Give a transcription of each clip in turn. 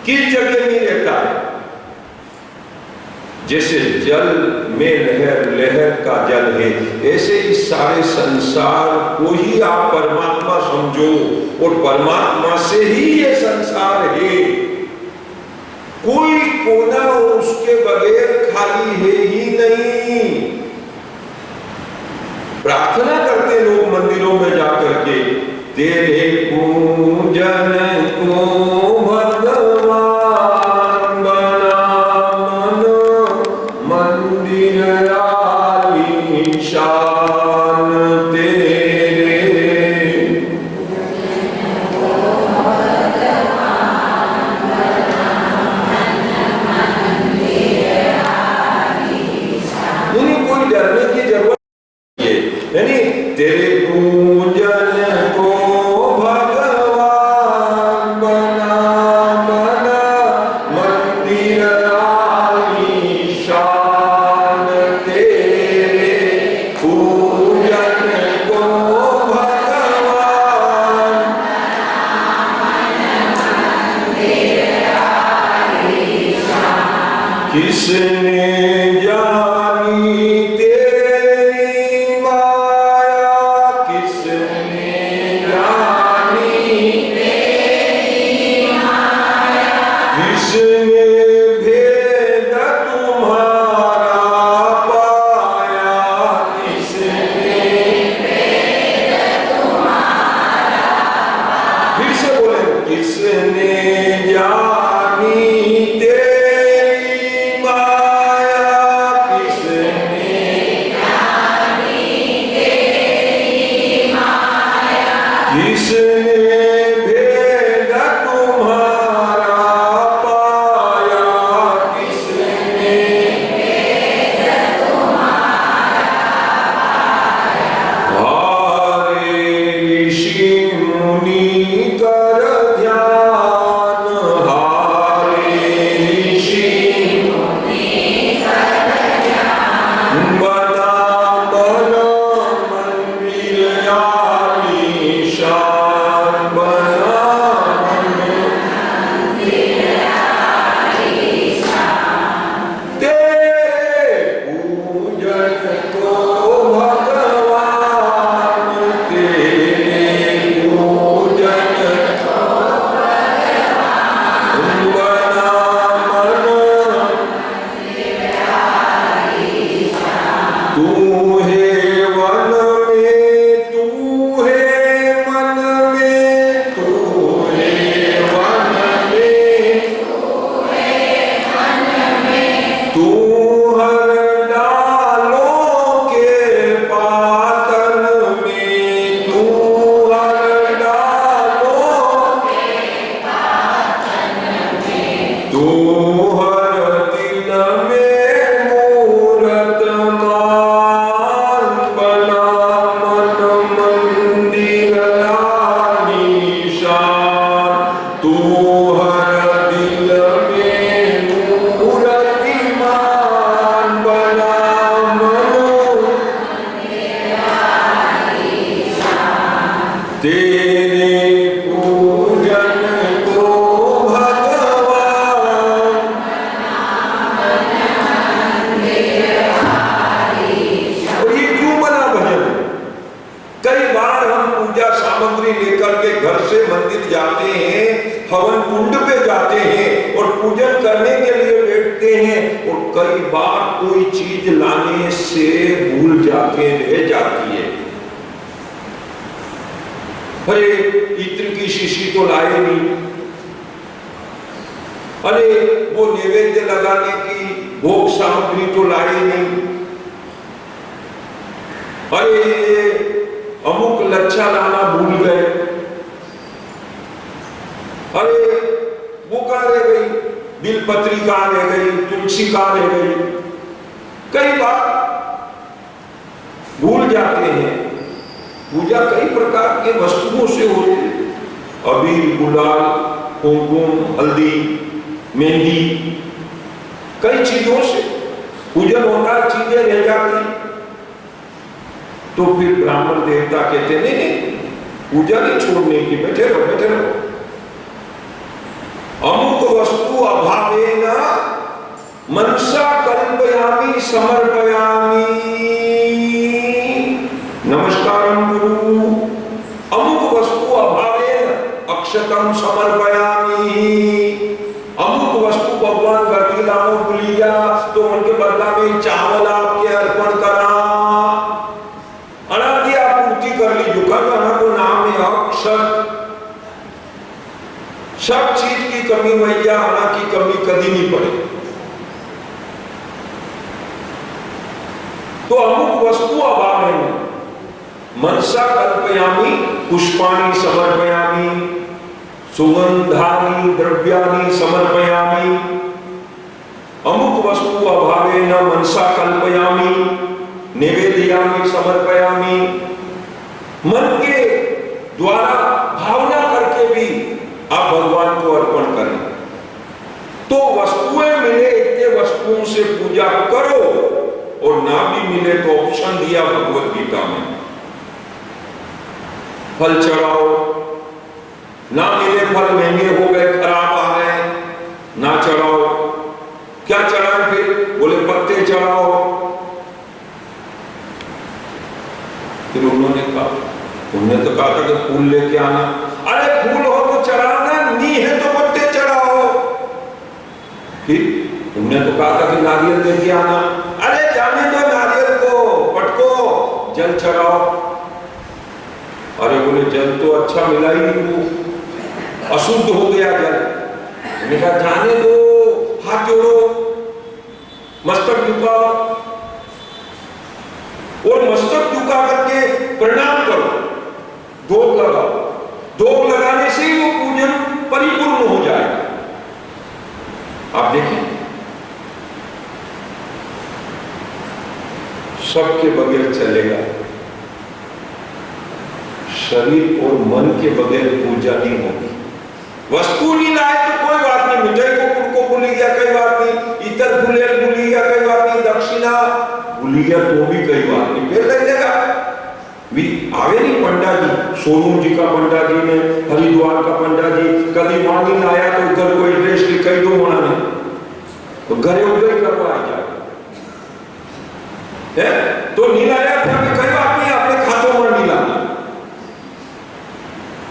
किस जगह नहीं रहता है। जैसे जल में लहर, लहर का जल है, ऐसे ही सारे संसार को ही आप परमात्मा समझो और परमात्मा से ही ये संसार है। कोई कोना उसके बगैर खाली है ही नहीं। प्रार्थना करते लोग मंदिरों में जाकर के, तेरे पूजन को भगवान बना मन मंदिर आलीशान तेरे। उन्हें कोई डरने की जरूरत नहीं, तेरे पूजन को भगवान बना मन मंदिर आलीशान तेरे। पूजन को भगवान किसने जानी तेरी माया, किसने जानी तेरी माया, किसने भेद तुम्हारा पाया, किसने भेद तुम्हारा पाया। फिर से बोले, किसने जानी तेरी माया, किसने जानी तेरी माया, किसने भेद तुम्हारा पाया, किसने भेद तुम्हारा पाया। हारे ऋषि मुनि कर ध्यान, हारे ऋषि मुनि कर ध्यान, बना मन मंदिर आलीशान, बना मन मंदिर आलीशान तेरे पूजन को भगवान, तेरे पूजन को भगवान बना मन मंदिर आलीशान। तू है वन में, तू है मन में, तू है वन में, तू हर डालों के पातन में, तू हर डालों के पातन में, तू हर दिल में मूरत मान, बना मन मंदिर आलीशान। तू हर दिल में मूर्तिमान, बना मन मंदिर आलीशान तेरे पूजन को भगवान और ये क्यों बना भजन? कई बार हम पूजा सामग्री लेकर के घर से मंदिर जाते हैं, हवन कुंड पे जाते हैं और पूजन करने के लिए बैठते हैं और कई बार कोई चीज लाने से भूल जाके रह जाती है। अरे इत्र की शीशी तो लाए नहीं, अरे वो नैवेद्य लगाने की भोग सामग्री तो लाए नहीं, अरे अमुक लच्छा लाना भूल गए, अरे वो कहाँ रह गई, बिलपत्री कहाँ रह गई, तुलसी कहाँ रह गई। कई बार भूल जाते हैं। पूजा कई प्रकार के वस्तुओं से होती है, अबीर, गुलाल, कुमकुम, हल्दी, मेहंदी, कई चीजों से पूजन होता है, चीजें रह जाती। तो फिर ब्राह्मण देवता कहते नहीं, पूजा नहीं छोड़ने की, बैठे रहो बैठे रहो। अमुक वस्तु अभावेन मनसा कल्पयामि समर्पयामि। नमस्कारम गुरु। अमुक वस्तु अभावेन अक्षतम समर्पयामि। अमुक वस्तु भगवान घर की लाओ भूल गया तो उनके बदला में चावल आपके अर्पण करा, अनादि आपूर्ति कर ली। जुका को नाम है अक्षत। सब चीज की कमी भैया आना की कमी कभी नहीं पड़े। तो अमुक वस्तु अभाव है मनसा कल्पयामि पुष्पाणि समर्पयामि सुगंधानि द्रव्याणि समर्पयामि। अमुक वस्तु अभावेन मनसा कल्पयामि निवेदयामि समर्पयामि। मन के द्वारा भावना करके भी आप भगवान को अर्पण करें। तो वस्तुएं मिले इतने वस्तुओं से पूजा करो, और ना भी मिले तो ऑप्शन दिया भगवत गीता में, फल चढ़ाओ। ना मिले फल महंगे हो गए, खराब आ रहे हैं, ना चढ़ाओ। क्या चढ़ाए फिर? बोले पत्ते चढ़ाओ। फिर उन्होंने तो कहा था कि फूल लेके आना। अरे फूल हो तो चढ़ाना, नहीं है तो पत्ते चढ़ाओ। फिर उन्होंने तो कहा था कि नारियल लेके आना। अरे जाने दो नारियल को, पटको, जल चढ़ाओ। अरे बोले जल तो अच्छा मिला ही नहीं, अशुद्ध हो गया जल। मैंने कहा जाने दो, हाथ जोड़ो, मस्तक झुकाओ, और मस्तक झुका करके प्रणाम करो, धूप लगाओ। धूप लगाने से ही वो पूजन परिपूर्ण हो जाएगा। आप देखिए, सबके बगैर चलेगा, शरीर और मन के बगैर पूजा नहीं होगी। वस्तु नहीं लाए तो कोई बात नहीं, मिठाई को भूल गया कोई बात नहीं, इतर फूले भूल गया कोई बात नहीं, दक्षिणा भूल गया तो भी कोई बात नहीं, फिर लग जाएगा। आगे नहीं पंडा जी, सोनू जी का पंडा जी ने, हरिद्वार का पंडा जी, कभी मांगी लाया तो घर को एड्रेस लिख दो होना नहीं, तो घरे उधर करवाया जाए। तो नहीं लाया था कोई बात नहीं, अपने खातों में नहीं लाना।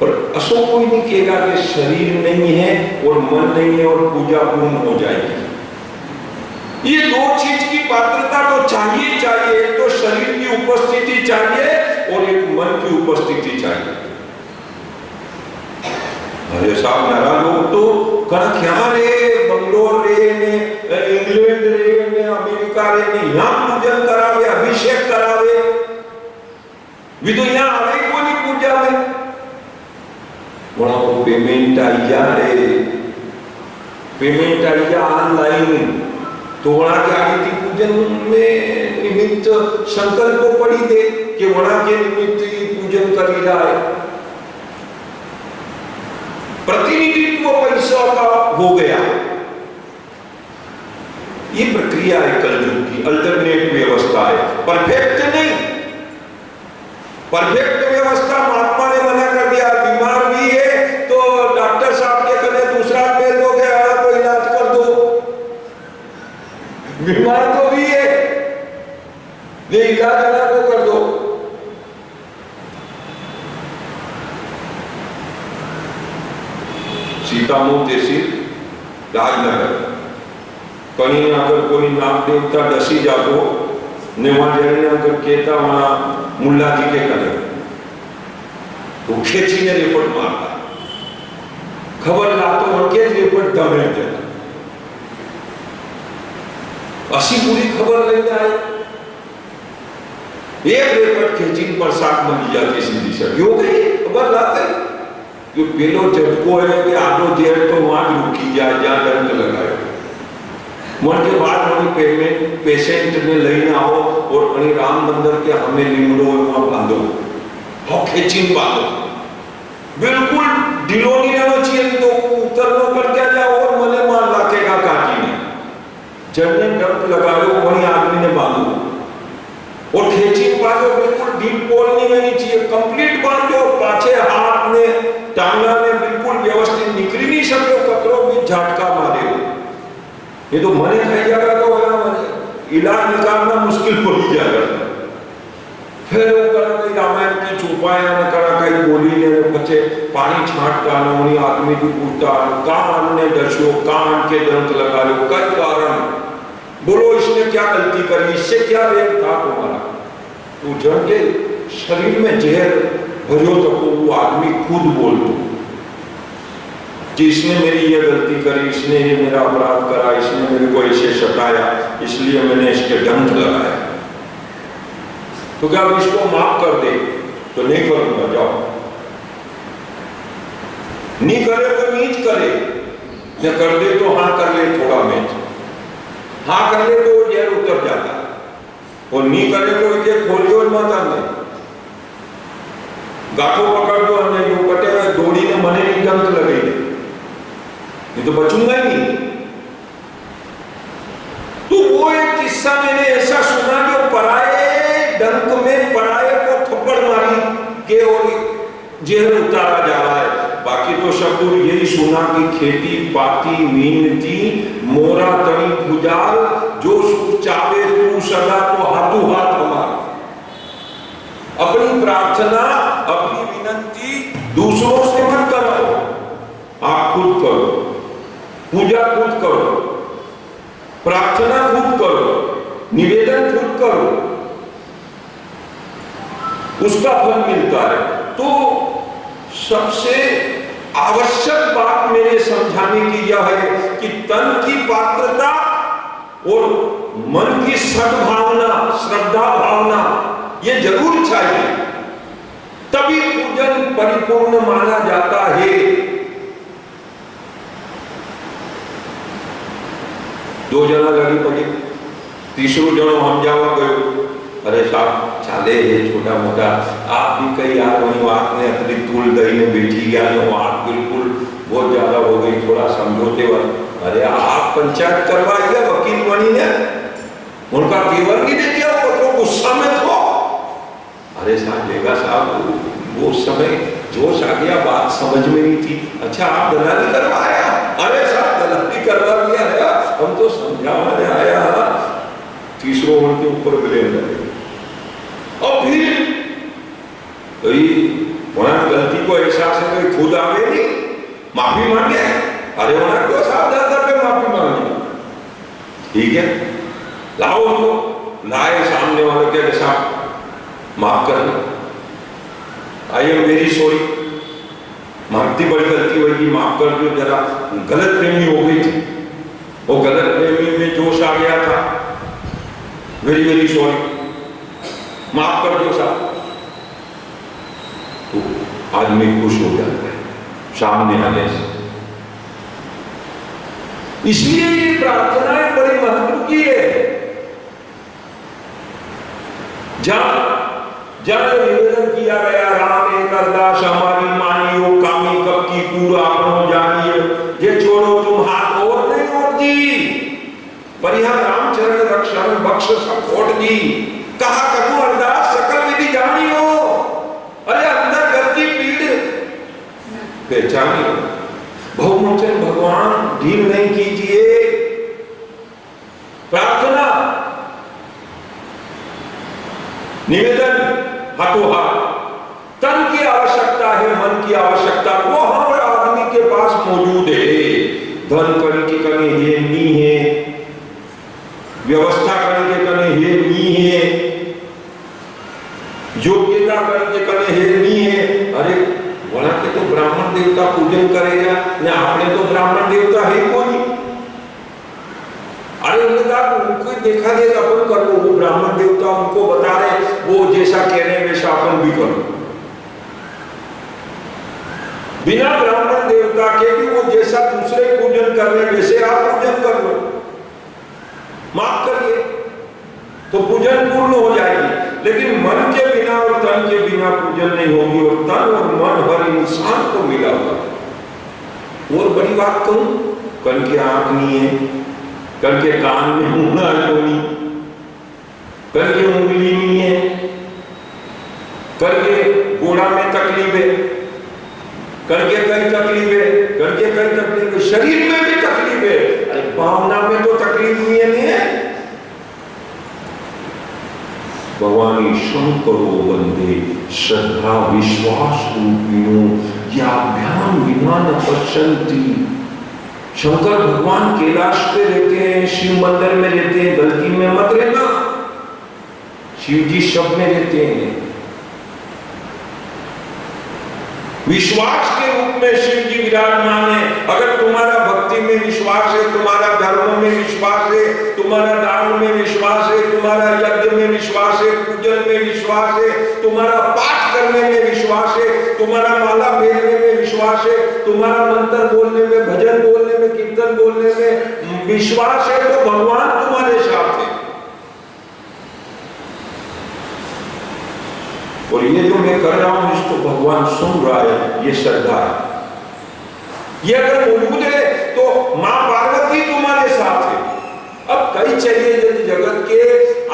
और असो कोई नहीं कहेगा कि शरीर नहीं है और मन नहीं है और पूजा पूर्ण हो जाएगी। ये दो चीज की पात्रता तो चाहिए चाहिए, एक तो शरीर की उपस्थिति चाहिए और एक मन की उपस्थिति चाहिए। अरे साहब नारा लोग तो कनक यहाँ रे, बंगलोर रे ने, इंग्लैंड रे ने, अमेरिका रे ने, यहाँ पूजन करावे, अभिषेक करावे, भी तो यहाँ आवे को नहीं पूजा में। वहां को पेमेंट आई जा रे, पेमेंट आई जा ऑनलाइन, तो वहां के आगे की पूजन में निमित्त संकल्प पड़ी दे कि वहां के निमित्त ही पूजन करी जाए। प्रतिनिधित्व पैसा का हो गया। ये प्रक्रिया है कलयुग की, अल्टरनेट व्यवस्था है, परफेक्ट नहीं। परफेक्ट व्यवस्था महात्मा ने मना कर दिया। बीमार भी है तो डॉक्टर साहब के कने दूसरा पेल दो के को इलाज कर दो। बीमार तो भी है, ये इलाज अलग को कर दो। सीतामऊ तहसील राजनगर कहीं अगर कोई नाग देवता डसी जातो ने वहां जाने अगर कहता वहां मुल्ला जी के कने तो खेची ने रिपोर्ट मारता, खबर लातो उनके रिपोर्ट दमे देता। असी पूरी खबर लेने आए, एक रिपोर्ट खेची प्रसाद में जाती सीधी से हो गई खबर लाते। जो पेलो झटको है कि आधो देर तो वहां रुकी जाए जहां डंक लगाए। मन के बाद वही पेशेंट ने लेने आओ और वही राम मंदिर के हमें लिमड़ो वहां बांधो, और खेचीन बांधो, बिल्कुल ढिलो नहीं रहना चाहिए। तो उतरनो कर क्या जाओ और मने मार लाकेगा काटी ने जन्ने डंक लगाओ वही आदमी ने बांधो और खेचीन बांधो, बिल्कुल डीप पोल नहीं रहनी चाहिए, कंप्लीट बांधो। पाछे हाथ ने टांगा में बिल्कुल व्यवस्थित निकली नहीं सको, कतरो भी झटका मारे ये तो मने खाई जाएगा तो इलाज निकालना मुश्किल पड़ी जाएगा। फिर वो करा कई रामायण की चौपाया न करा कई बोली ने बच्चे पानी छांटता न उन्हीं आदमी की पूछता कान ने दर्शो कान के दंत लगा लो कई कारण बोलो इसने क्या गलती करी, इससे क्या वेग था तुम्हारा। तो जब के शरीर में जहर भरो तो वो आदमी खुद बोल दो कि इसने मेरी ये गलती करी, इसने ये मेरा अपराध करा, इसने मेरे को ऐसे सताया, इसलिए मैंने इसके डंक लगाया। तो क्या अब इसको माफ कर दे? तो नहीं करूंगा, जाओ। नहीं करे तो नीच करे, न कर दे तो हाँ कर ले थोड़ा मेच, हाँ कर ले तो जहर उतर जाता, और नहीं करे तो इसे खोलियो माता में गाठो पकड़ दो, हमने जो कटे हुए दौड़ी ने मने नहीं डंक लगे, नहीं तो बचूंगा ही नहीं। तो वो एक किस्सा मैंने ऐसा सुना जो पराये डंक में पराये को थप्पड़ मारी के और जहर उतारा जा रहा है। बाकी तो शब्द यही सुना कि खेती पाती मीनती मोरा तनी खुजाल जो सुख चावे तू सदा तो हाथों हाथ हमारा। अपनी प्रार्थना अपनी विनती दूसरों से मत करो, आप खुद करो, पूजा खुद करो, प्रार्थना खुद करो, निवेदन खुद करो, उसका फल मिलता है। तो सबसे आवश्यक बात मेरे समझाने की यह है कि तन की पात्रता और मन की सद्भावना श्रद्धा भावना ये जरूर चाहिए, तभी पूजन परिपूर्ण माना जाता है। दो जना लगी पड़ी, तीसरो जनो हम जावा गयो, अरे साहब चाले ये छोटा मोटा आप भी कई यार वही बात ने अतिरिक्त तूल दही में बैठी गया जो बात बिल्कुल बहुत ज्यादा हो गई, थोड़ा समझौते वाला। अरे आप पंचायत करवाइए वकील बनी ने उनका केवल नहीं दे दिया, वो गुस्सा में थो। अरे साहब बेगा साहब वो समय जोश आ गया, बात समझ में नहीं थी। अच्छा आप दलाली करवाया? अरे साहब दलाली करवा दिया है, हम तो समझाने आया। तीसरो उनके ऊपर ब्लेम लगे और फिर वहां गलती को एहसास है तो खुद आवे नहीं माफी मांगे। अरे वहां क्यों साहब दादा पे माफी मांगे? ठीक है लाओ उनको, लाए सामने वाले के साहब माफ कर दो, आई एम वेरी सॉरी, माफी बड़ी गलती हुई, माफ कर दो, जरा गलत प्रेमी हो गई थी, वो गलत प्रेमी में जोश आ गया था, वेरी वेरी सॉरी, माफ कर दो साहब। तो आदमी खुश हो जाता है सामने आने से। इसलिए ये प्रार्थनाएं बड़ी महत्व की है। जब निवेदन किया गया राम एक अरदास हमारी मानियो कामी कब की पूरा अपनो जानिए, ये छोड़ो तुम हाथ और नहीं और जी परिहार रामचरण रक्षण बख्श सपोर्ट जी कहा करूं अरदास सकल विधि जानियो। अरे अंदर गलती पीड़ पहचानियो, बहुमोचन भगवान ढील नहीं कीजिए। प्रार्थना निवेदन हाथों हाथ, तन की आवश्यकता है, मन की आवश्यकता वो हर आदमी के पास मौजूद है। धन करने की कमी है नहीं है, व्यवस्था करने के कमी है नहीं है, योग्यता करने के कमी है नहीं है। अरे बोला के तो ब्राह्मण देवता पूजन करेगा ना, आपने तो ब्राह्मण देवता है कोई। अरे उनको देखा देगा अपन कर लो, वो ब्राह्मण देवता उनको बता रहे, वो जैसा कह रहे हैं वैसा अपन भी करो। बिना ब्राह्मण देवता के भी वो जैसा दूसरे पूजन कर रहे वैसे आप पूजन कर लो, माफ करिए तो पूजन पूर्ण हो जाएगी। लेकिन मन के बिना और तन के बिना पूजन नहीं होगी, और तन और मन हर इंसान को मिला हुआ। और बड़ी बात कहूं, कल की आंख नहीं है, कल के कान में मुंह नहीं, कल की उंगली नहीं है, कल के गोड़ा में तकलीफ है, कल के कई तकलीफ है, कल के कई तकलीफ है, शरीर में भी तकलीफ है, भावना में तो नमामि शंकरो वंदे श्रद्धा विश्वास रूपिणो याभ्याम विना न पश्यन्ति। शंकर भगवान कैलाश पे रहते हैं, शिव मंदिर में रहते हैं, गलती में मत रहना। शिव जी सब में रहते हैं। विश्वास के रूप में शिव जी विराजमान है। अगर तुम्हारा भक्ति में विश्वास है, तुम्हारा धर्म में विश्वास है, तुम्हारा दान में विश्वास है, तुम्हारा यज्ञ में विश्वास है, पूजन में विश्वास है, तुम्हारा पाठ करने में विश्वास है, तुम्हारा माला फेरने में विश्वास है, तुम्हारा मंत्र बोलने में, भजन बोलने में, कीर्तन बोलने में विश्वास है, तो भगवान तुम्हारे साथ है। और ये जो मैं कर रहा हूं इसको भगवान सुन रहा है, ये श्रद्धा है। ये अगर मौजूद है तो मां पार्वती तुम्हारे साथ है। अब कई चाहिए यदि जगत के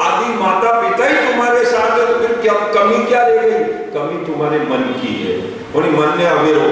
आदि माता पिता ही तुम्हारे साथ है तो फिर क्या कमी क्या रह गई? कमी तुम्हारे मन की है। और मन ने अवेरो